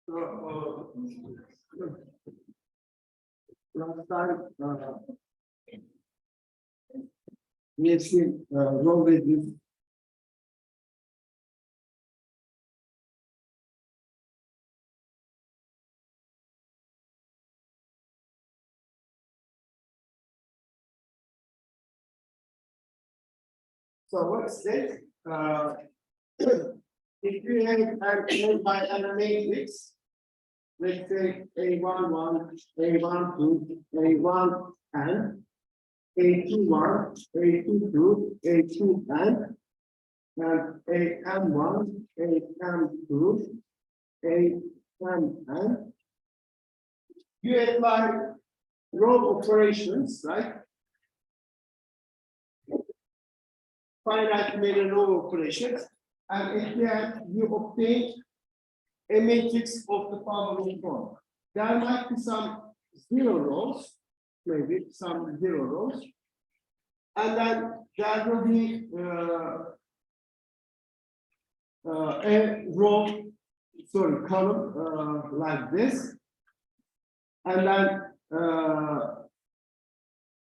Last time, we have seen row reduce. So what's this? If you have an by an matrix, let's say A11, A12, A1n, A21, A22, A2n, and AM1, AM2, AMN. You apply row operations, right? Finite many row operations, and at the end you obtain a matrix of the following form. There might be some zero rows, maybe some zero rows, and then there will be a row, sorry, column like this, and then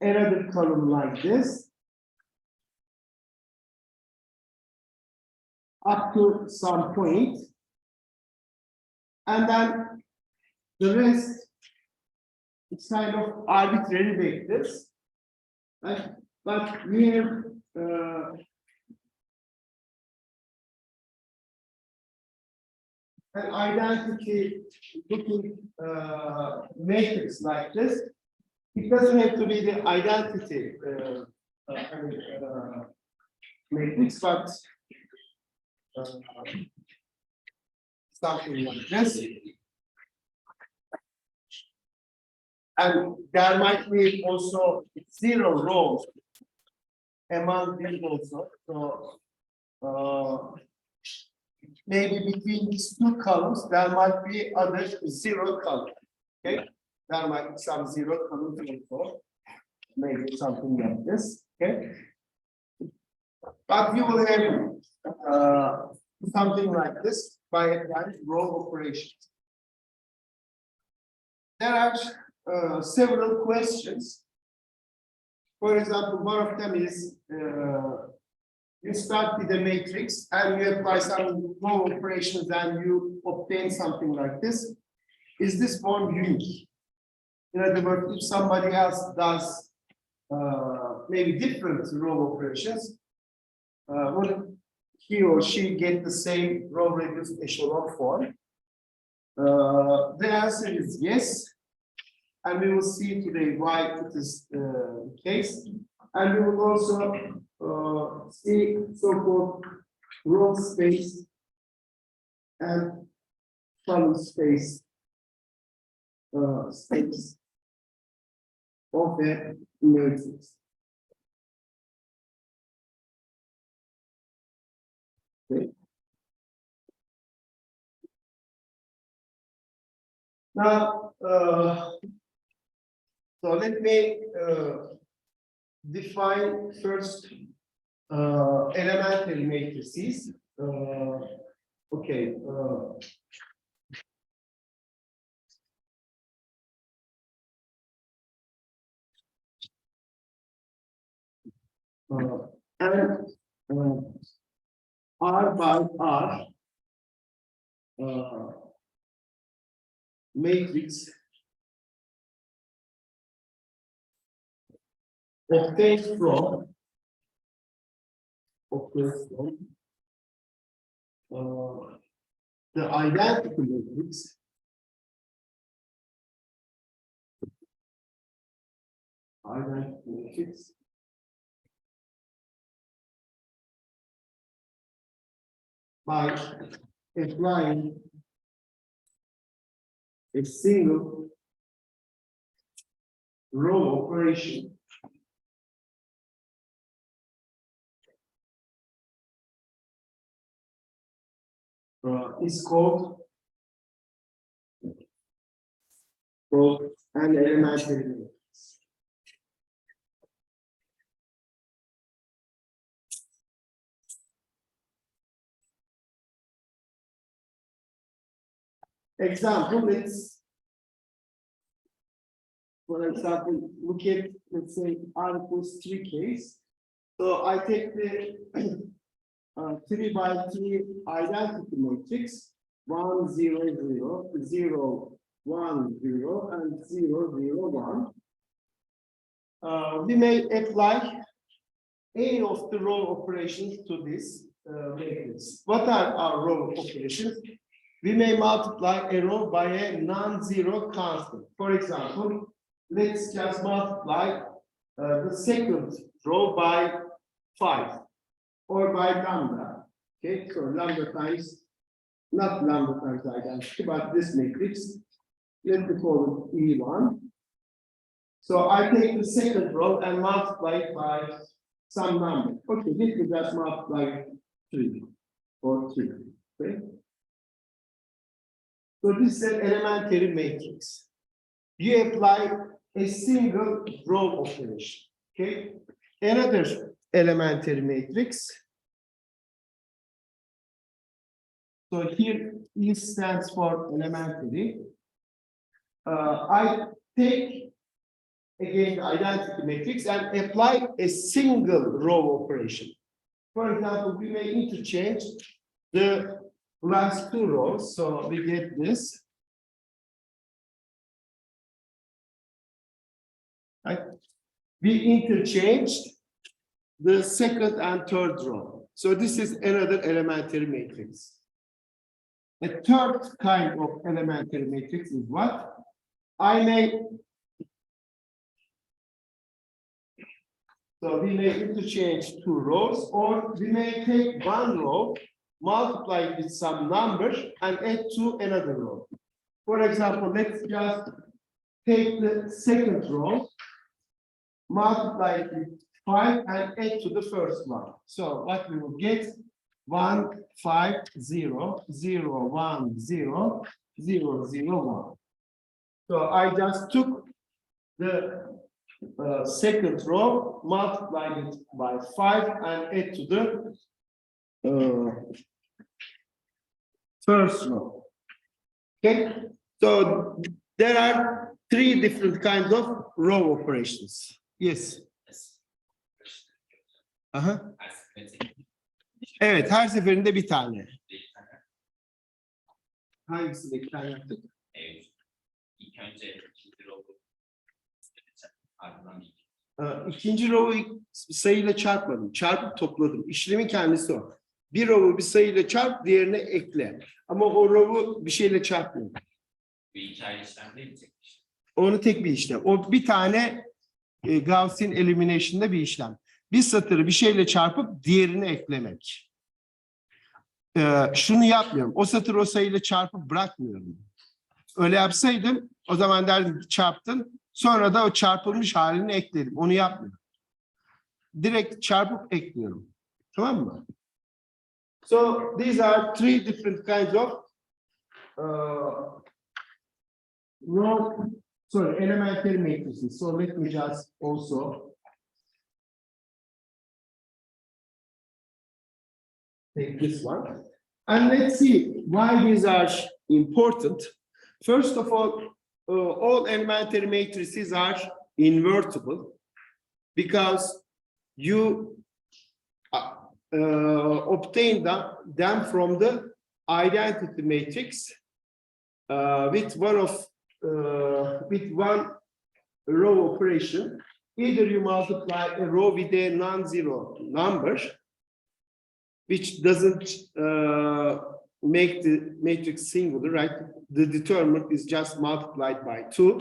another column like this, up to some point, and then the rest is kind of arbitrary vectors, right? But we have an identity looking matrix like this. It doesn't have to be the identity matrix, but something like this. And there might be also zero rows among these also. So maybe between these two columns, there might be other zero columns. Okay, there might be some zero columns also. Maybe something like this. Okay, but you will have something like this by applying row operations. There are several questions. For example, one of them is you start with a matrix and you apply some row operations and you obtain something like this. Is this form unique? In other words, if somebody else does maybe different row operations, would he or she get the same row reduced echelon form? The answer is yes. And we will see today why it is the case. And we will also see so-called row space and column space states of a matrix. Okay. Now, so let me define first elementary matrices. Okay. And R by R matrix obtained from the identity matrix by applying a single row operation is called an elementary matrix. example, for example, look at, let's say, R equals 3 case. So I take the 3 by 3 identity matrix, 1, 0, 0, 0, 1, 0, and 0, 0, 1. We may apply any of the row operations to this matrix. What are our row operations? We may multiply a row by a non-zero constant. For example, let's just multiply the second row by 5 or by lambda. Okay, so lambda times, not lambda times identity, but this matrix. Let me call it E1. So I take the second row and multiply it by some number. Okay, let me just multiply 3 or 3. Okay. So this is an elementary matrix. You apply a single row operation. Okay. Another elementary matrix. So here E stands for elementary. I take again the identity matrix and apply a single row operation. For example, we may interchange the last 2 rows. So we get this. Right? We interchanged the second and third row. So this is another elementary matrix. A third kind of elementary matrix is what? So we may interchange 2 rows, or we may take 1 row, multiply it with some number, and add to another row. For example, let's just take the second row, multiply it with 5, and add to the first one. So what we will get? 1, 5, 0, 0, 1, 0, 0, 0, 1. So I just took the second row, multiplied it by 5, and add to the first row. Okay, so there are 3 different kinds of row operations. Yes. Aha. Evet, her seferinde bir tane. Hangisini bir tane yaptık? Evet. İlk önce ikinci rowu ardından İkinci row'u sayıyla çarpmadım. Çarpıp topladım. İşlemin kendisi o. Bir row'u bir sayıyla çarp, diğerine ekle. Ama o row'u bir şeyle çarpmıyorum. bir hikaye işlem değil mi? Tek işlem. Onu tek bir işlem. O bir tane Gaussian elimination'da bir işlem. Bir satırı bir şeyle çarpıp diğerini eklemek. Şunu yapmıyorum. O satırı o sayıyla çarpıp bırakmıyorum. Öyle yapsaydım o zaman derdim ki çarptın. Sonra da o çarpılmış halini ekledim. Onu yapmıyorum. Direkt çarpıp ekliyorum. Tamam mı? So these are 3 different kinds of elementary matrices. So let me just also take this one. And let's see why these are important. First of all elementary matrices are invertible because you obtain them from the identity matrix with one row operation. Either you multiply a row with a non-zero number, which doesn't make the matrix singular, right? The determinant is just multiplied by 2,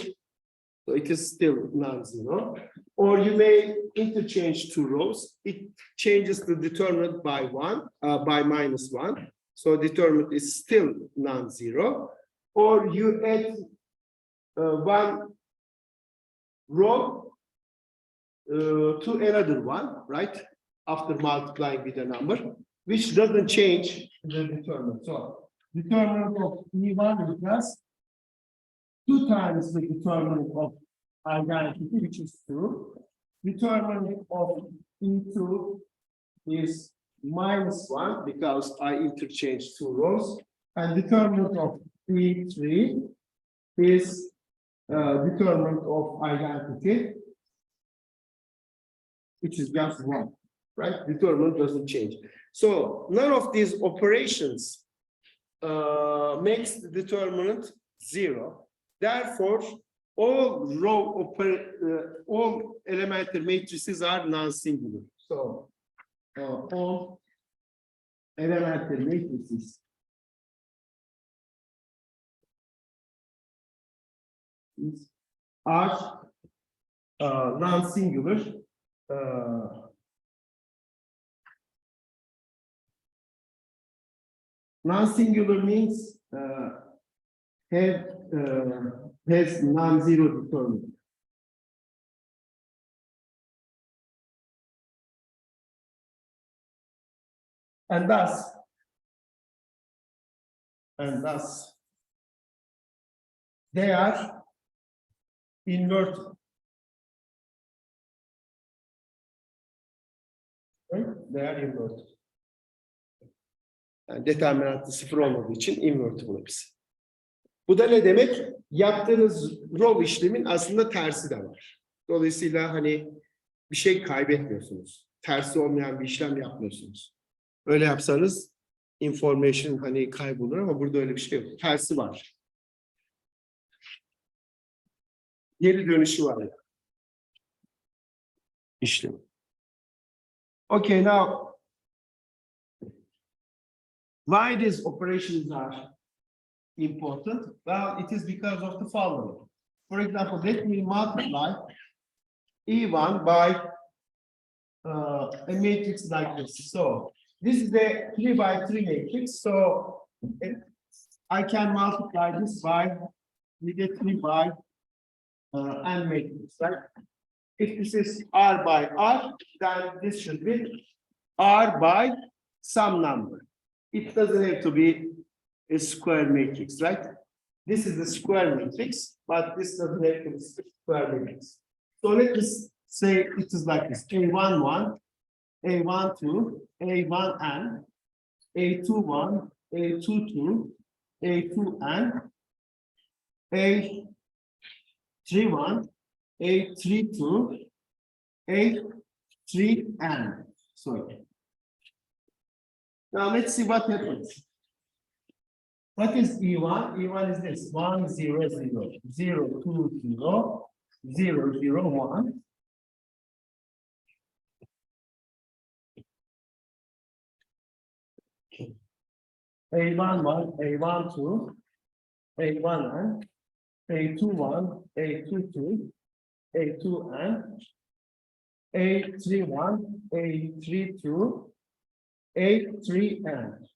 so it is still non-zero. Or you may interchange 2 rows. It changes the determinant by 1, by -1, so determinant is still non-zero. Or you add 1 row to another one, right? After multiplying with a number, which doesn't change the determinant. So determinant of E1 equals 2 times the determinant of identity, which is 2. Determinant of E2 is -1 because I interchanged 2 rows. And determinant of E3 is determinant of identity, which is just 1, right? Determinant doesn't change. So none of these operations makes the determinant 0. Therefore, all all elementary matrices are non-singular. So all elementary matrices are non-singular. Non-singular means has non-zero determinant. And thus, they are inverted. Right? They are inverted. Yani determinantı 0 olmadığı için invertible hepsi. Bu da ne demek? Yaptığınız row işlemin aslında tersi de var. Dolayısıyla hani bir şey kaybetmiyorsunuz. Tersi olmayan bir işlem yapmıyorsunuz. Öyle yapsanız information hani kaybolur ama burada öyle bir şey yok. Tersi var. Geri dönüşü var yani. İşlem. Okay, now why these operations are important? Well, it is because of the following. For example, let me multiply E1 by a matrix like this. So this is a 3 by 3 matrix. So I can multiply this by negative 3 by n matrix, right? If this is R by R, then this should be R by some number. It doesn't have to be a square matrix, right? This is the square matrix, but this doesn't have to be square matrix. So let us say it is like this: A11, A12, A1n, A21, A22, A2n, A31, A32, A3n. Sorry. Now let's see what happens. What is E1? E1 is this: 1, 0, 0, 0, 2, 0, 0, 0, 1. A11, A12, A1n, A21, A22, A2n, A31, A32, A3n.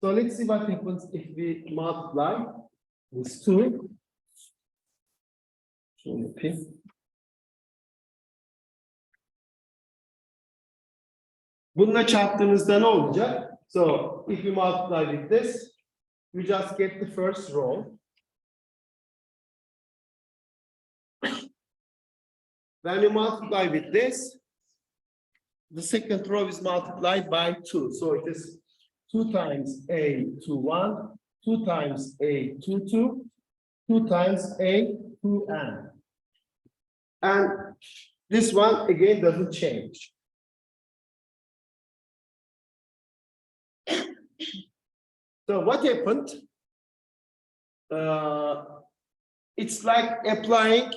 So let's see what happens if we multiply these two. Bununla çarptığınızda ne olacak? So if you multiply with this, you just get the first row. When you multiply with this, the second row is multiplied by 2. So it is 2 times A21, 2 times A22, 2 times A2n. And this one again doesn't change. So what happened? It's like applying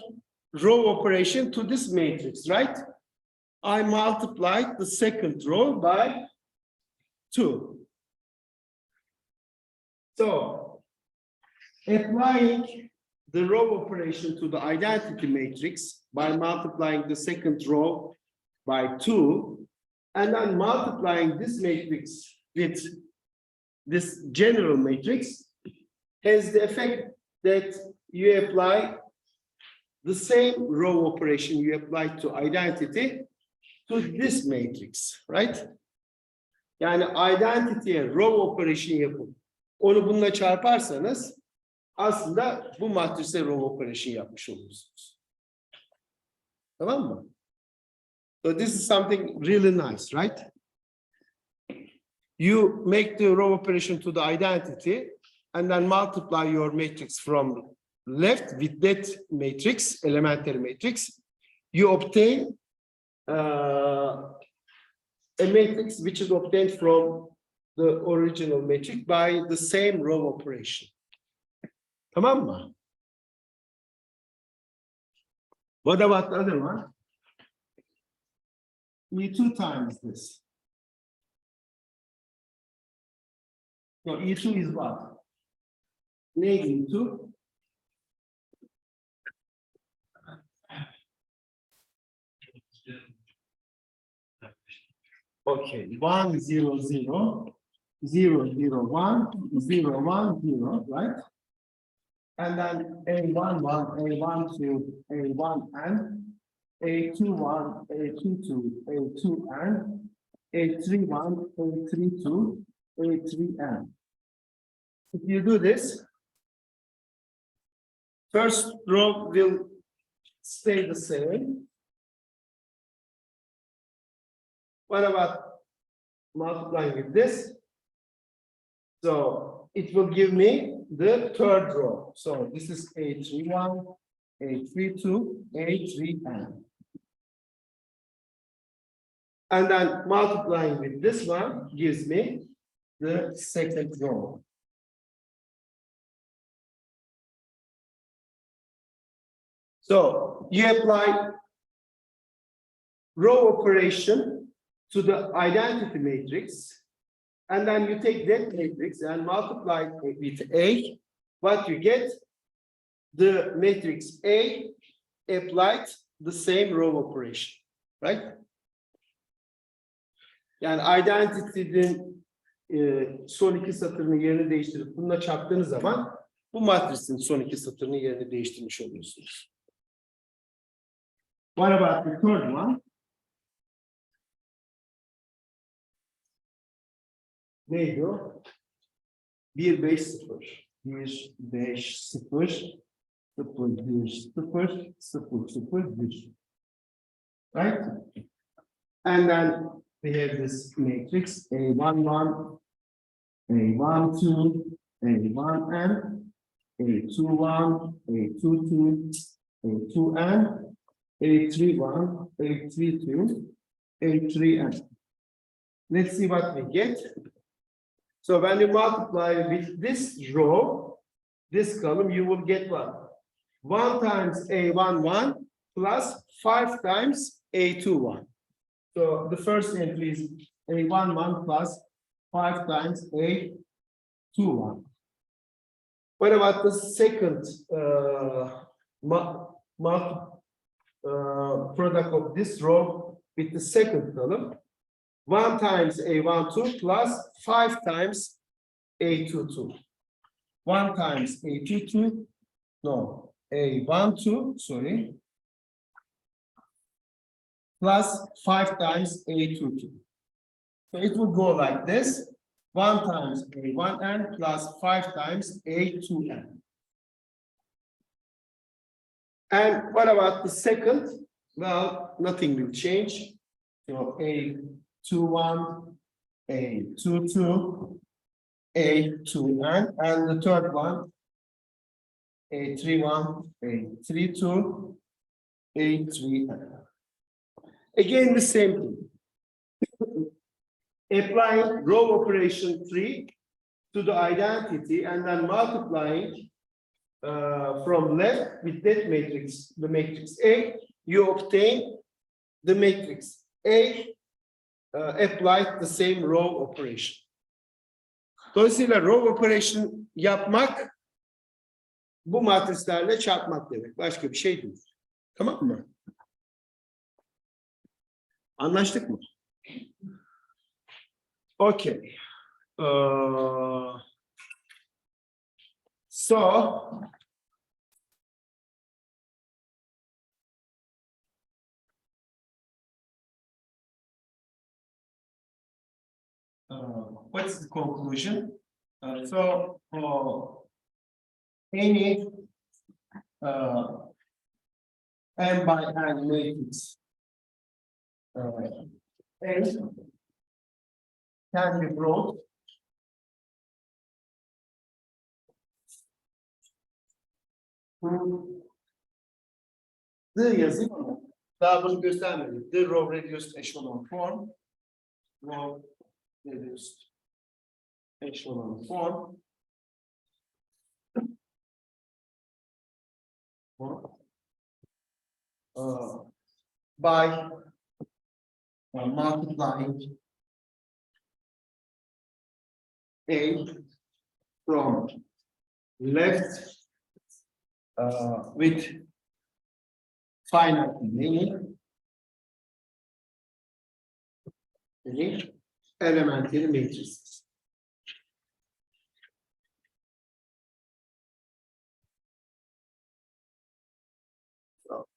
row operation to this matrix, right? I multiplied the second row by 2. So applying the row operation to the identity matrix by multiplying the second row by 2, and then multiplying this matrix with this general matrix has the effect that you apply the same row operation you apply to identity to this matrix, right? Yani identity'ye row operation yapıp onu bununla çarparsanız aslında bu matrise row operation yapmış olursunuz. Tamam mı? So this is something really nice, right? You make the row operation to the identity, and then multiply your matrix from left with that matrix, elementary matrix, you obtain a matrix which is obtained from the original matrix by the same row operation. Tamam mı? What about the other one? E2 times this. So E2 is what? -2. Okay, 1, 0, 0, 0, 0, 1, 0, 1, 0, right? And then A1, 1, A1, 2, A1, and A2, 1, A2, 2, A2, and A3, 1, A3, 2, A3, and. If you do this, first row will stay the same. What about multiplying with this? So it will give me the third row. So this is A31, A32, A3n. And then multiplying with this one gives me the second row. So you apply row operation to the identity matrix, and then you take that matrix and multiply it with A. What you get? The matrix A applied the same row operation, right? Yani identity'nin son iki satırının yerini değiştirip bununla çarptığınız zaman bu matrisin son iki satırının yerini değiştirmiş oluyorsunuz. What about the third one? Neydi o? 1, 5, 0. 1, 5, 0, 0, 1, 0, 0, 0, 1. Right? And then we have this matrix A1, 1, A1, 2, A1, n, A2, 1, A2, 2, A2, n, A3, 1, A3, 2, A3, n. Let's see what we get. So when you multiply with this row, this column, you will get what? 1 times A1, 1 plus 5 times A2, 1. So the first entry is A1, 1 plus 5 times A2, 1. What about the second product of this row with the second column? 1 times A1, 2 plus 5 times A2, 2. 1 times A2, 2, no, A1, 2, sorry, plus 5 times A2, 2. So it will go like this, 1 times A1n plus 5 times A2n. And what about the second? Well, nothing will change. So A21, A22, A2n, and the third one, A31, A32, A3n. Again, the same thing. Applying row operation 3 to the identity and then multiplying from left with that matrix, the matrix A, you obtain the matrix A applied the same row operation. Dolayısıyla row operation yapmak bu matrislerle çarpmak demek. Başka bir şey değil. Tamam mı? Anlaştık mı? Okay. So what's the conclusion? Any n by n matrix n can be brought D yazayım ama daha bunu göstermedim. The row reduced echelon form. Row reduced echelon form. By multiplying A from left with finite remaining elementary matrices. So,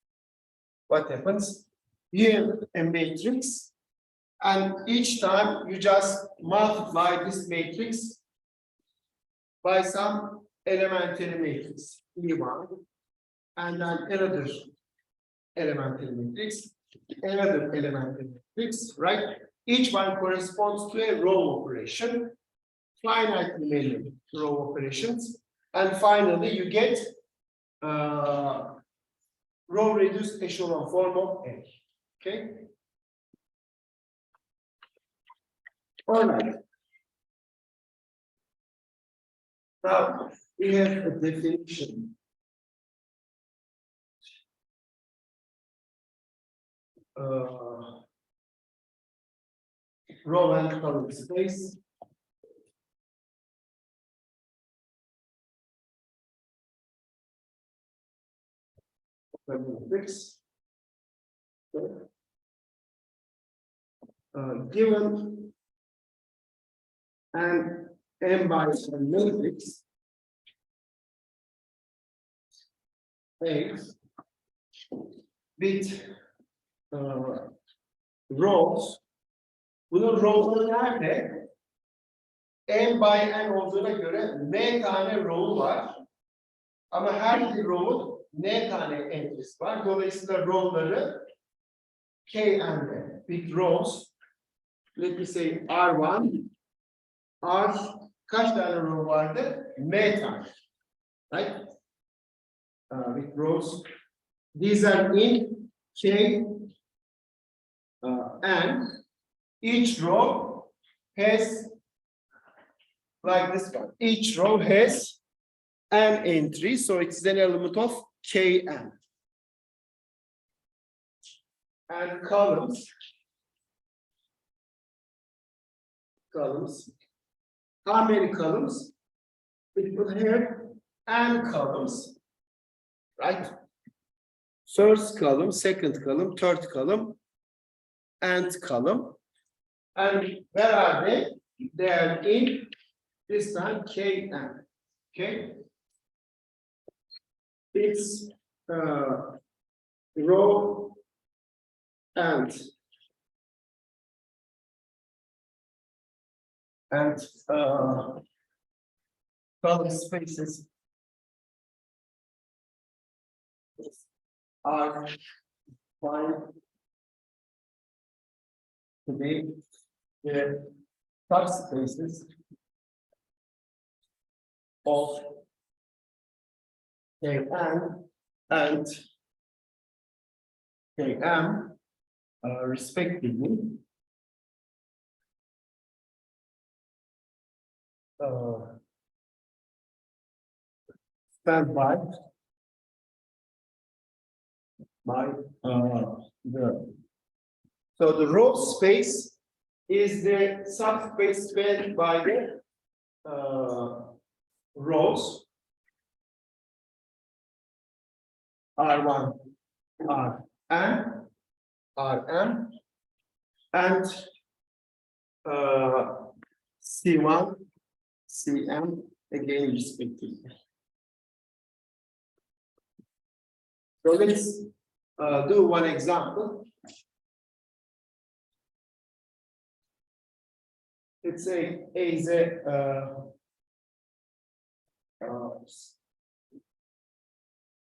what happens? Here a matrix, and each time you just multiply this matrix by some elementary matrix, E1, and then another elementary matrix, another elementary matrix, right? Each one corresponds to a row operation, finite remaining row operations, and finally you get row reduced echelon form of A. Okay. All right. Now we have a definition. Row and column space. Matrix. Given an m by n matrix A with rows. Bunun row'ları nerede? M by n olduğuna göre n tane row'u var. Ama her bir row'un n tane entries var. Dolayısıyla row'ları Kn'de with rows. Let me say R1. R kaç tane row vardı? M tane. Right? With rows. These are in K and each row has like this one. Each row has an entry, so it's an element of Kn. And columns. How many columns? It will have n columns, right? First column, second column, third column, nth column. And where are they? They are in this time Kn. Okay. It's row and column spaces are fine to be the subspaces of Kn and Km respectively. Stand by the row space is the subspace spanned by the rows R1, Rn, Rm, and C1, Cm again respectively. So let's do one example. Let's say A is a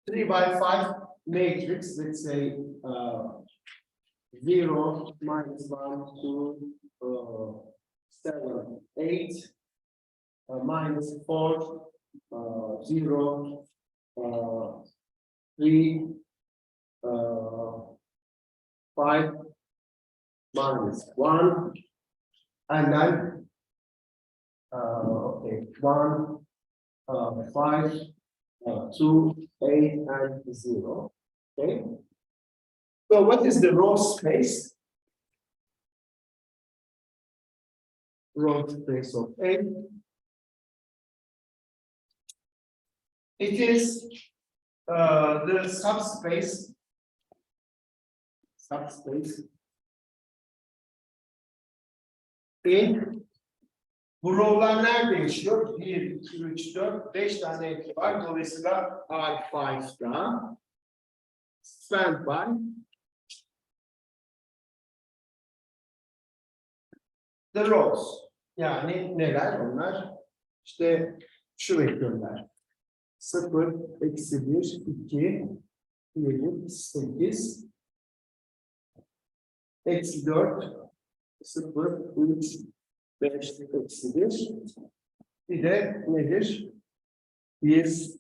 3 by 5 matrix. Let's say 0, -1, 2, 7, 8, -4, 0, 3, 5 minus 1, and then okay, 1, 5, 2, 8, and 0. Okay. So what is the row space? Row space of A. It is the subspace in bu row'lar nerede yaşıyor? 1, 2, 3, 4, 5 tane eki var. Dolayısıyla R5'da spanned by the rows. Yani neler onlar? İşte şu vektörler. 0, eksi 1, 2, 7, 8, eksi 4, 0, 3, 5, eksi 1. Bir de nedir? 1,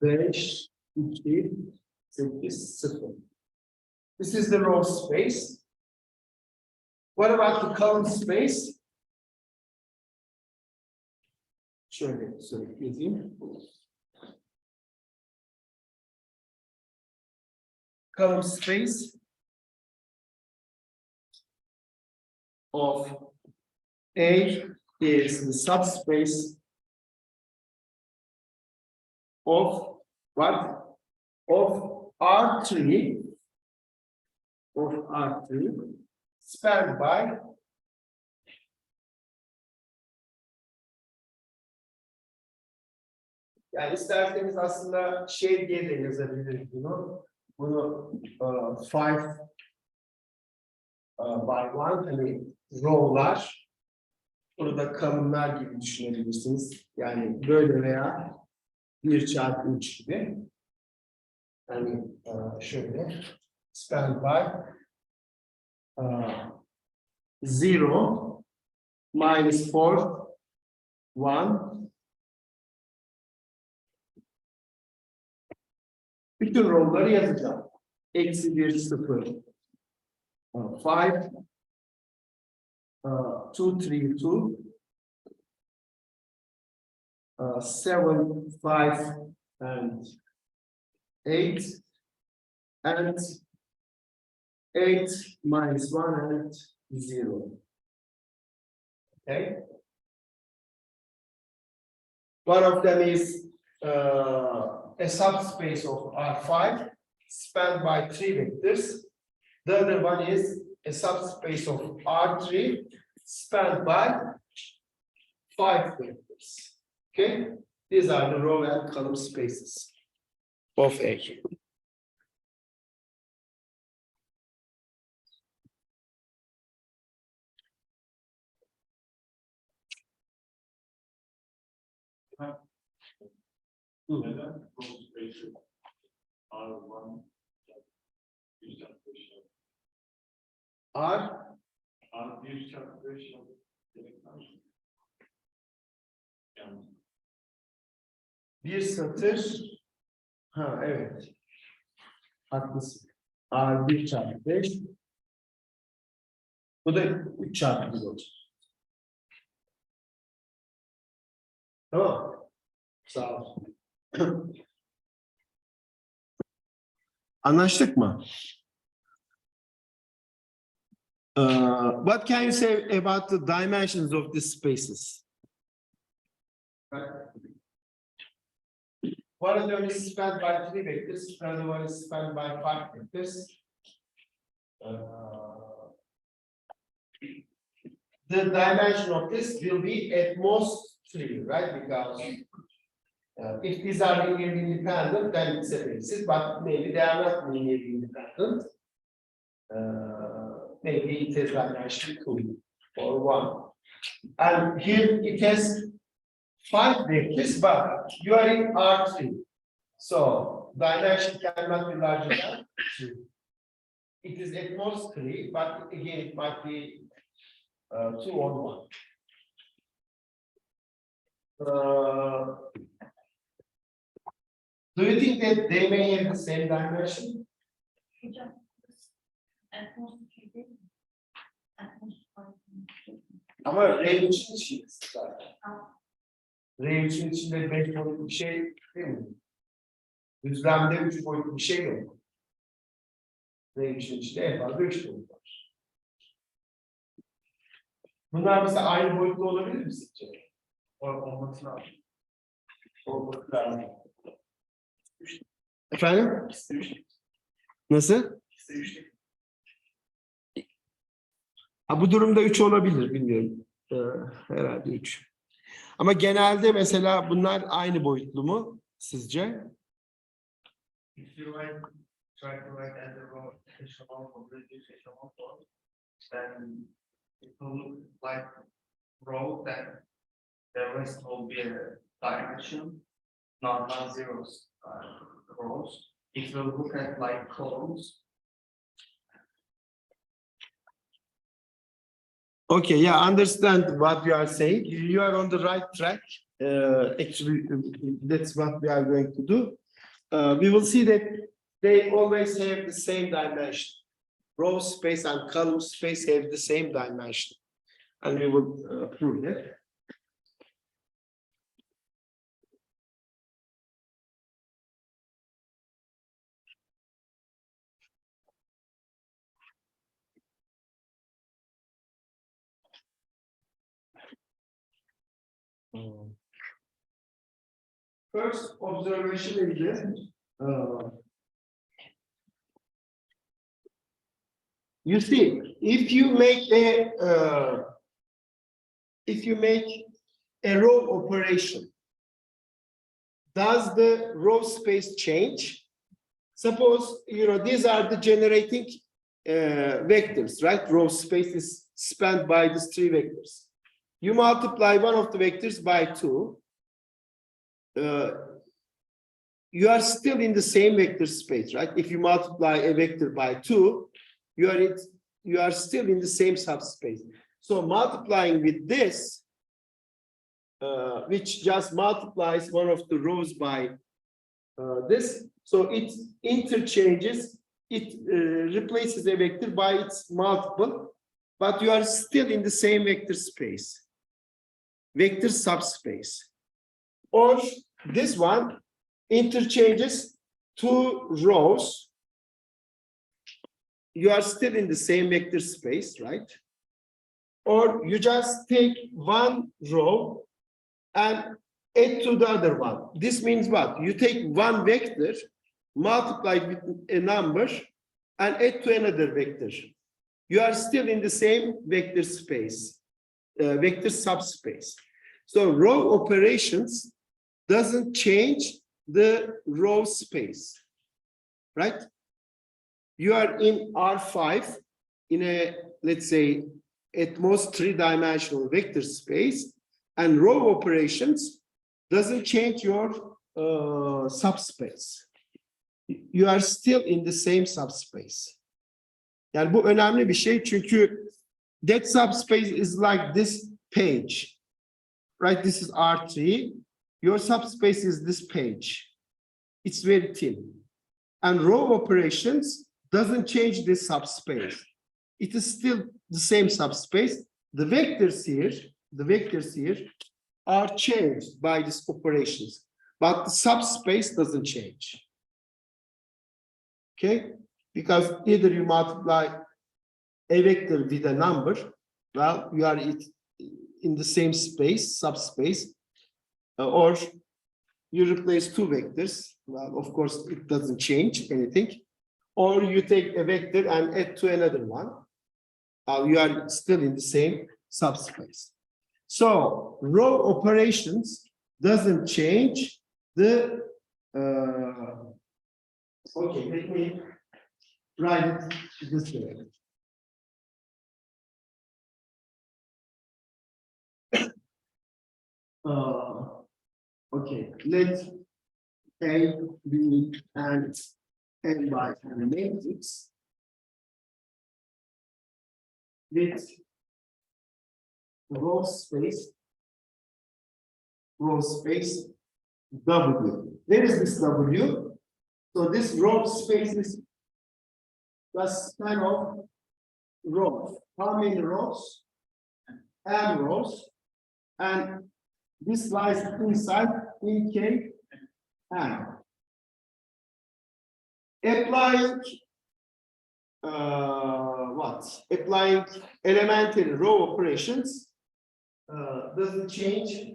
5, 2, 8, 0. This is the row space. What about the column space? Şöyle söyleyeyim. Column space of A is the subspace of what? Of R3 spanned by yani isterseniz aslında şey diye de yazabiliriz bunu. Bunu 5 by 1 hani row'lar burada column'lar gibi düşünebilirsiniz. Yani böyle veya 1 çarpı 3 gibi. Yani şöyle spanned by 0 minus 4 1. Bütün row'ları yazacağım. Eksi 1 0 5 2 3 2 7 5 and 8 and 8 minus 1 and 0. Okay. One of them is a subspace of R5 spanned by 3 vectors. The other one is a subspace of R3 spanned by 5 vectors. Okay, these are the row and column spaces of A. Neden row space'i R1 R1 çarpı 5 gerekmez. Yani Bir satır. Ha evet. Haklısın. R1 çarpı 5. Bu da 3 çarpı 1 olacak. Tamam. Sağ ol. Anlaştık mı? What can you say about the dimensions of these spaces? One of them is spanned by 3 vectors, another one is spanned by 5 vectors. The dimension of this will be at most 3, right? Because if these are linearly independent, then it's a basis, but maybe they are not linearly independent. Maybe it is dimension 2 or 1. And here it has 5 vectors, but you are in R3. So dimension cannot be larger than 2. It is at most 3, but again, it might be 2 or 1. Do you think that they may have the same dimension? Hocam, enforcement değil mi? Enforcement. Ama R3'ün içinde zaten. R3'ün içinde 5 boyutlu bir şey değil mi? Düzlemde 3 boyutlu bir şey yok. R3'ün içinde en fazla 3 boyut var. Bunlar mesela aynı boyutlu olabilir mi sizce? Olması lazım. Olması lazım. Efendim? Nasıl? Ha, bu durumda 3 olabilir, bilmiyorum. Herhalde 3. Ama genelde mesela bunlar aynı boyutlu mu sizce? If you try to write as a row echelon or reduce echelon form, then it will look like row, then the rest will be a dimension, not non-zeros rows. If you look at like columns, Okay, yeah, I understand what you are saying. You are on the right track. Actually, that's what we are going to do. We will see that they always have the same dimension. Row space and column space have the same dimension. And we will prove that. First observation is this. You see, if you make a row operation, does the row space change? Suppose these are the generating vectors, right? Row space is spanned by these 3 vectors. You multiply one of the vectors by 2. You are still in the same vector space, right? If you multiply a vector by 2, you are still in the same subspace. So multiplying with this, which just multiplies one of the rows by this, so it interchanges, it replaces a vector by its multiple, but you are still in the same vector space, vector subspace. Or this one interchanges 2 rows. You are still in the same vector space, right? Or you just take 1 row and add to the other one. This means what? You take 1 vector, multiply with a number, and add to another vector. You are still in the same vector space, vector subspace. So row operations doesn't change the row space, right? You are in R5 in a, let's say, at most 3-dimensional vector space, and row operations doesn't change your subspace. You are still in the same subspace. Yani bu önemli bir şey çünkü that subspace is like this page, right? This is R3. Your subspace is this page. It's very thin. And row operations doesn't change this subspace. It is still the same subspace. The vectors here are changed by these operations, but the subspace doesn't change. Okay? Because either you multiply a vector with a number, well, you are in the same space, subspace, or you replace 2 vectors. Well, of course, it doesn't change anything. Or you take a vector and add to another one. You are still in the same subspace. So row operations doesn't change the. Okay, let me write it this way. Okay, let A, B, and N by a matrix with row space W. There is this W. So this row space is plus span of rows. How many rows? M rows. And this lies inside in K M. Applying Applying elementary row operations doesn't change.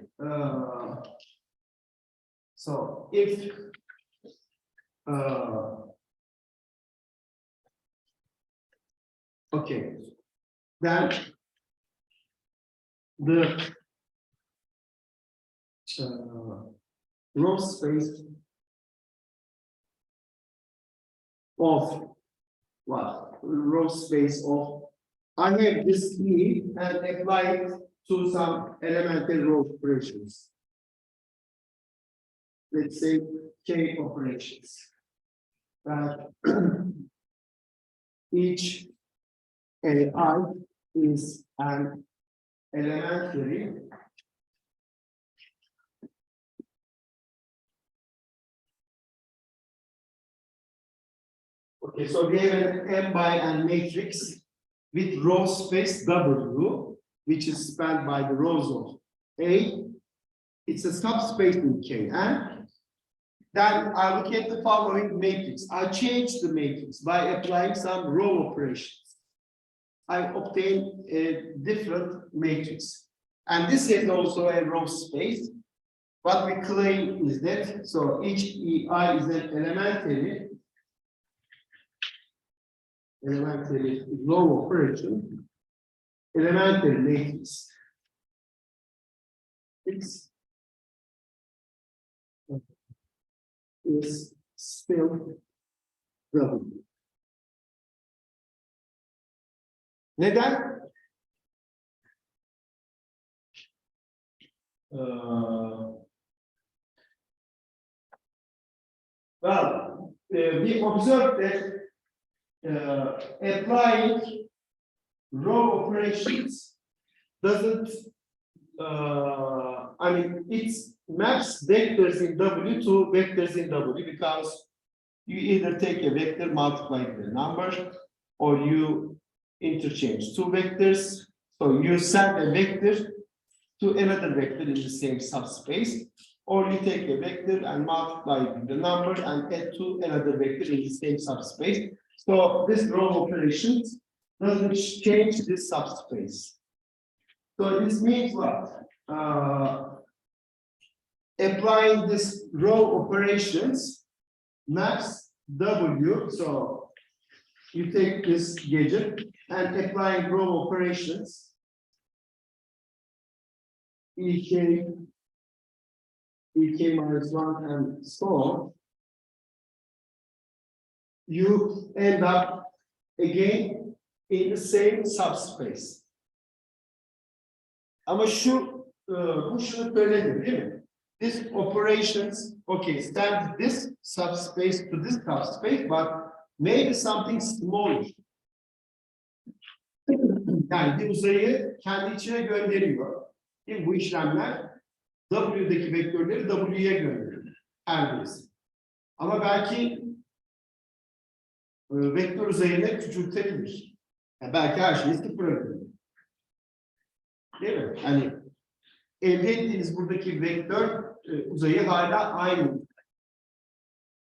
So if okay, then the row space of what? Row space of I have this E and apply it to some elementary row operations. Let's say K operations. That each AI is an elementary okay, so we have an M by N matrix with row space W, which is spanned by the rows of A. It's a subspace in K. And then I look at the following matrix. I change the matrix by applying some row operations. I obtain a different matrix. And this is also a row space. What we claim is that, so each EI is an elementary row operation, elementary matrix. It's is still W. Neden? We observed that applying row operations doesn't, I mean, it maps vectors in W to vectors in W because you either take a vector multiplied with a number or you interchange two vectors. So you send a vector to another vector in the same subspace, or you take a vector and multiply it with the number and add to another vector in the same subspace. So this row operations doesn't change this subspace. So this means what? Applying this row operations maps W. So you take this gadget and applying row operations EK minus 1 and so on, you end up again in the same subspace. Ama bu şunu söyledim değil mi? This operations, okay, send this subspace to this subspace, but maybe something smaller. Yani bir uzayı kendi içine gönderiyor. Değil mi? Bu işlemler W'deki vektörleri W'ye gönderiyor. Her birisi. Ama belki vektör uzayını küçültebilir. Yani belki her şeyi sıfıra gönderiyor. Değil mi? Yani elde ettiğiniz buradaki vektör uzayı hala aynı.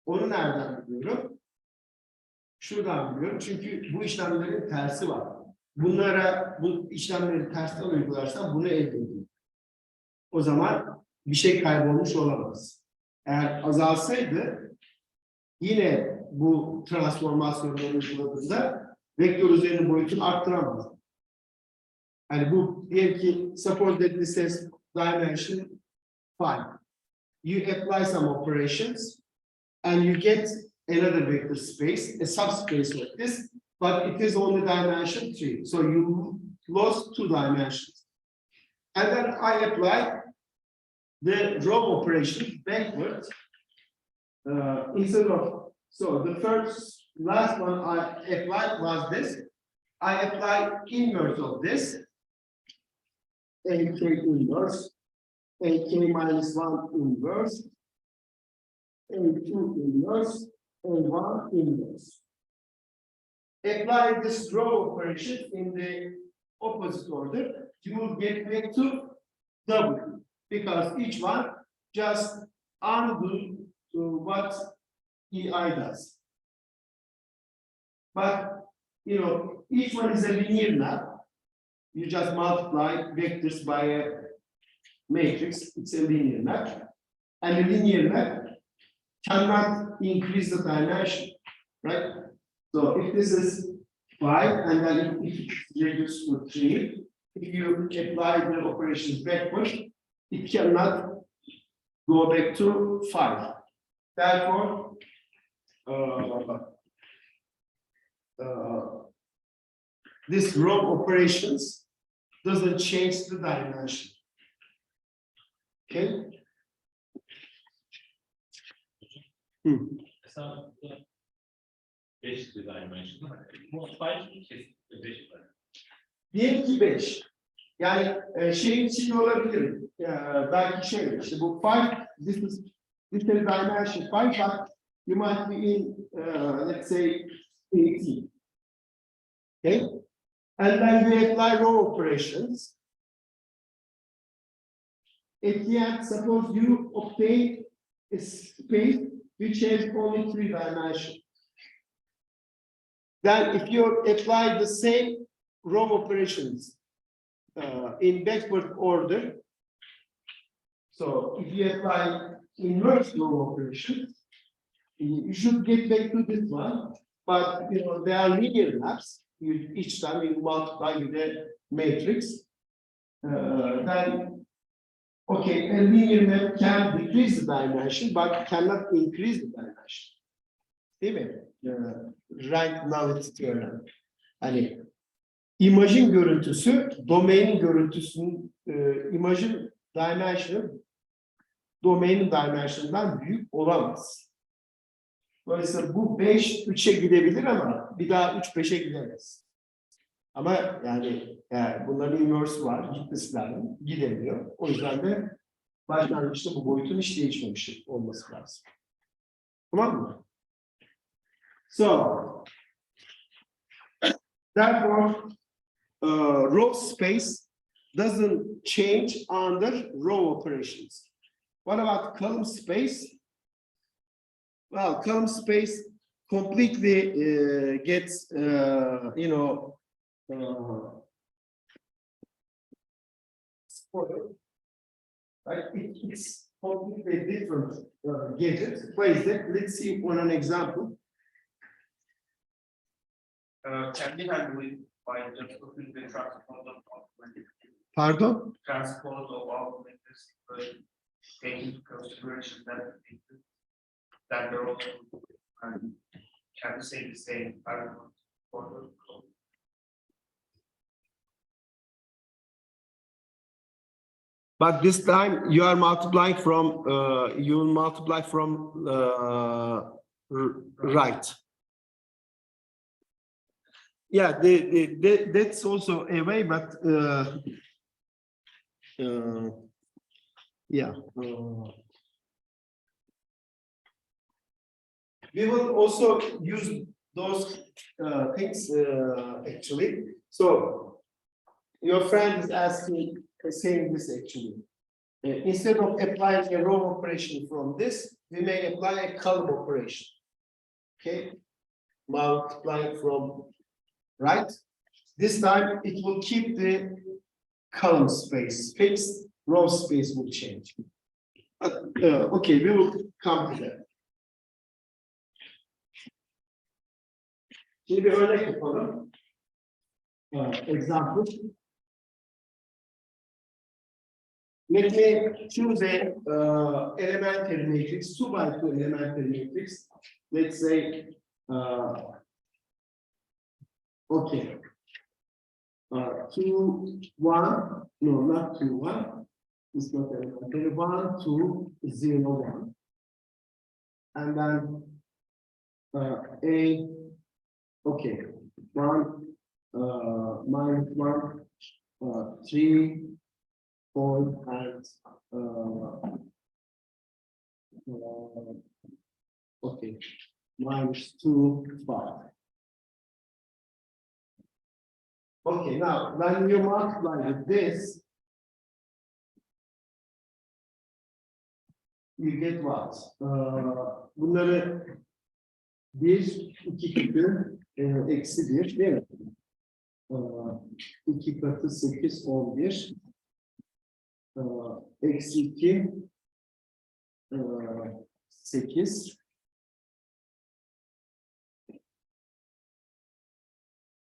Onu nereden biliyorum? Şuradan biliyorum. Çünkü bu işlemlerin tersi var. Bunlara bu işlemleri tersten uygularsam bunu elde ediyorum. O zaman bir şey kaybolmuş olamaz. Eğer azalsaydı yine bu transformasyonları uyguladığında vektör üzerinin boyutunu arttıramaz. Yani bu diyelim ki suppose that this has dimension 5. You apply some operations and you get another vector space, a subspace like this, but it is only dimension 3. So you lost 2 dimensions. And then I apply the row operation backwards instead of, so the last one I applied was this. I apply inverse of this, AK inverse, AK minus 1 inverse, A2 inverse, A1 inverse. Apply this row operation in the opposite order, you will get back to W, because each one just undo what EI does. But, you know, each one is a linear map. You just multiply vectors by a matrix, it's a linear map. And a linear map cannot increase the dimension, right? So if this is 5 and then if it's reduced to 3, if you apply the operations backward, it cannot go back to 5. Therefore, this row operations doesn't change the dimension. Okay? Mesela 5 dimension. Modify kesinlikle 5 var. Diyelim ki 5. Yani şeyin için olabilir. Belki şey, işte bu 5, this is dimension 5, but you might be in, let's say, 18. Okay? And then you apply row operations. At the end, suppose you obtain a space which has only 3 dimensions. Then if you apply the same row operations in backward order, so if you apply inverse row operations, you should get back to this one, but you know they are linear maps. Each time you multiply with a matrix, then okay, a linear map can decrease the dimension, but cannot increase the dimension. Değil mi? Rank nullity theorem. Hani imajın görüntüsü, domainin görüntüsünün, imajın dimension'ı domainin dimension'dan büyük olamaz. Dolayısıyla bu 5 3'e gidebilir ama bir daha 3 5'e gidemez. Ama yani bunların inverse var, gitmesi lazım, gidemiyor. O yüzden de başlangıçta bu boyutun hiç değişmemiş olması lazım. Tamam mı? So, therefore, row space doesn't change under row operations. What about column space? Well, column space completely gets, you know, spoiled. Right? It's completely different gadget. What is that? Let's see on an example. Can we handle it by just looking the transpose of Pardon? transpose of all matrices, taking into consideration that they're also can we say the same? I don't know. But this time you are multiplying from, you will multiply from right. Yeah, that's also a way, but yeah. We will also use those things actually. So your friend is asking, saying this actually. Instead of applying a row operation from this, we may apply a column operation. Okay, multiplying from right. This time it will keep the column space fixed, row space will change. Okay, we will come to that. Şimdi bir örnek yapalım. Example. Let me choose a elementary matrix, 2 by 2 elementary matrix. Let's say, okay, 2, 1, no, not 2, 1. It's not elementary. 1, 2, 0, 1. And then A, okay, 1, minus 1, 3, 4, and Okay, -2, 5. Okay, now when you multiply with this, you get what? Bunları 1, 2 katı eksi 1 değil mi? 2 katı 8, 11. Eksi 2, 8.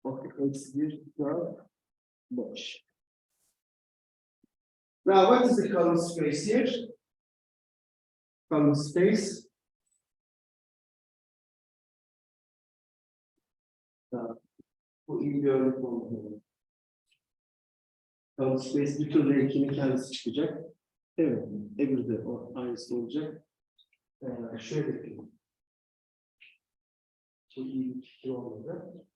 Okay, eksi 1, 4, 5. Now, what is the column space here? Column space. Bu iyi bir örnek olmalı. Column space bir türlü ekinin kendisi çıkacak. Evet, öbürü de aynısı olacak. Şöyle yapayım. Çok iyi bir fikir olmadı.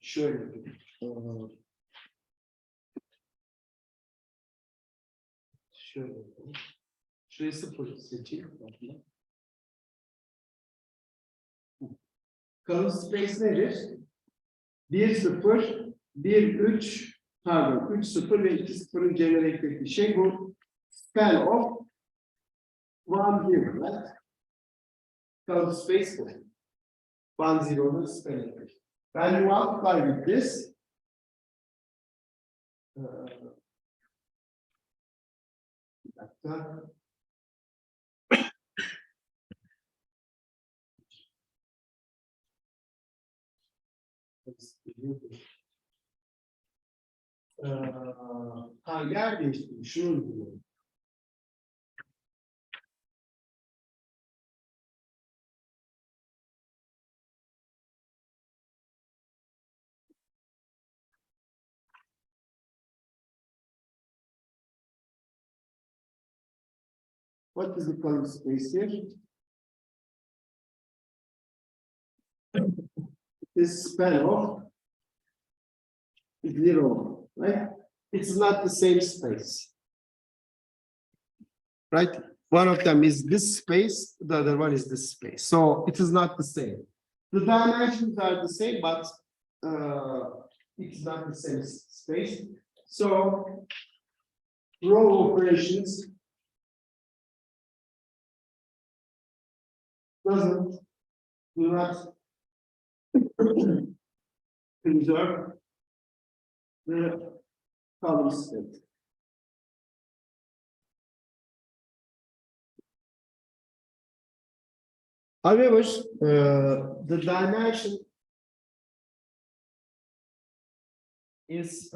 Şöyle yapayım. Şöyle yapalım. Şuraya 0 seçeyim. Column space nedir? 1, 0, 1, 3, pardon, 3, 0 ve 2, 0'ın generate ettiği şey bu. Span of 1, 0, right? Column space bu. 1, 0'ın span ettiği. When you multiply with this, bir dakika. Yer değiştirdim. Şunu uyguluyorum. What is the column space here? This span of 0, right? It's not the same space. Right? One of them is this space, the other one is this space. So it is not the same. The dimensions are the same, but it's not the same space. So row operations do not preserve the column state. However, the dimension is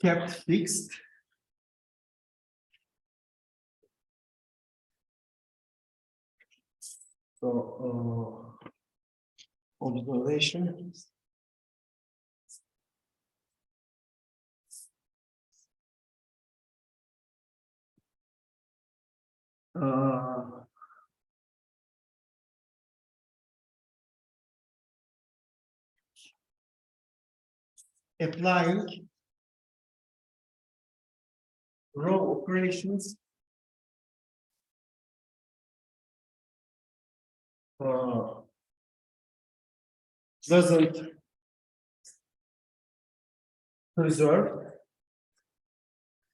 kept fixed. So, observation. Applying row operations doesn't preserve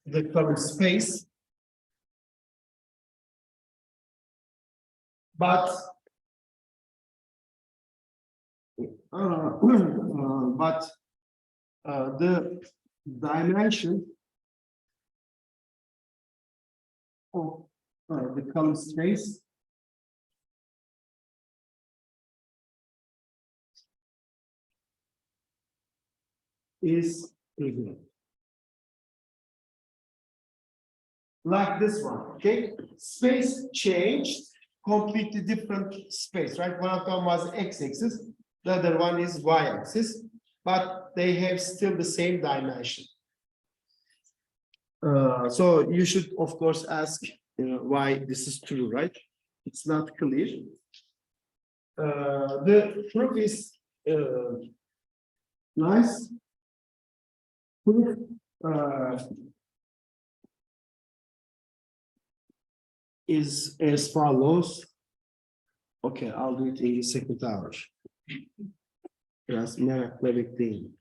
the column space, but the dimension of the column space is bigger. Like this one, okay? Space changed, completely different space, right? One of them was x-axis, the other one is y-axis, but they have still the same dimension. So you should, of course, ask why this is true, right? It's not clear. The proof is nice. Proof is as follows. Okay, I'll do it in the second hour. Biraz merakla bekleyin.